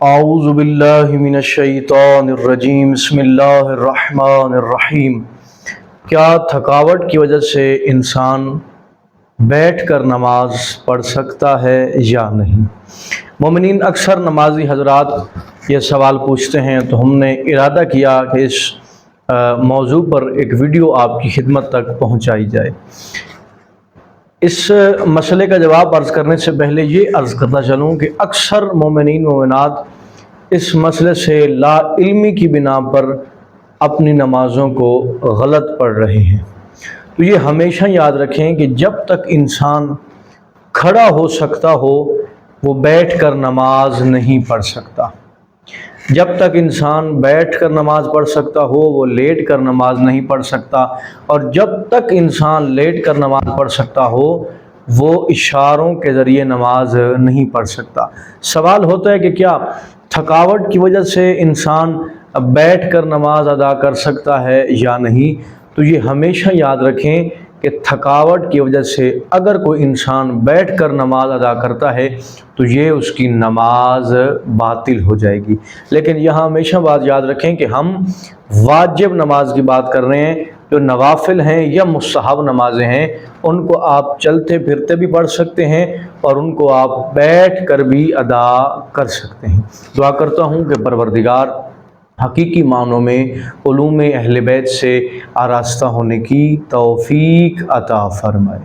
اعوذ باللہ من الشیطان الرجیم بسم اللہ الرحمن الرحیم۔ کیا تھکاوٹ کی وجہ سے انسان بیٹھ کر نماز پڑھ سکتا ہے یا نہیں؟ مومنین اکثر نمازی حضرات یہ سوال پوچھتے ہیں، تو ہم نے ارادہ کیا کہ اس موضوع پر ایک ویڈیو آپ کی خدمت تک پہنچائی جائے۔ اس مسئلے کا جواب عرض کرنے سے پہلے یہ عرض کرنا چلوں کہ اکثر مومنین مومنات اس مسئلے سے لا علمی کی بنا پر اپنی نمازوں کو غلط پڑھ رہے ہیں۔ تو یہ ہمیشہ یاد رکھیں کہ جب تک انسان کھڑا ہو سکتا ہو وہ بیٹھ کر نماز نہیں پڑھ سکتا۔ جب تک انسان بیٹھ کر نماز پڑھ سکتا ہو وہ لیٹ کر نماز نہیں پڑھ سکتا، اور جب تک انسان لیٹ کر نماز پڑھ سکتا ہو وہ اشاروں کے ذریعے نماز نہیں پڑھ سکتا۔ سوال ہوتا ہے کہ کیا تھکاوٹ کی وجہ سے انسان بیٹھ کر نماز ادا کر سکتا ہے یا نہیں؟ تو یہ ہمیشہ یاد رکھیں کہ تھکاوٹ کی وجہ سے اگر کوئی انسان بیٹھ کر نماز ادا کرتا ہے تو یہ اس کی نماز باطل ہو جائے گی۔ لیکن یہاں ہمیشہ بات یاد رکھیں کہ ہم واجب نماز کی بات کر رہے ہیں، جو نوافل ہیں یا مستحب نمازیں ہیں ان کو آپ چلتے پھرتے بھی پڑھ سکتے ہیں اور ان کو آپ بیٹھ کر بھی ادا کر سکتے ہیں۔ دعا کرتا ہوں کہ پروردگار حقیقی معنوں میں علوم اہل بیت سے آراستہ ہونے کی توفیق عطا فرمائے۔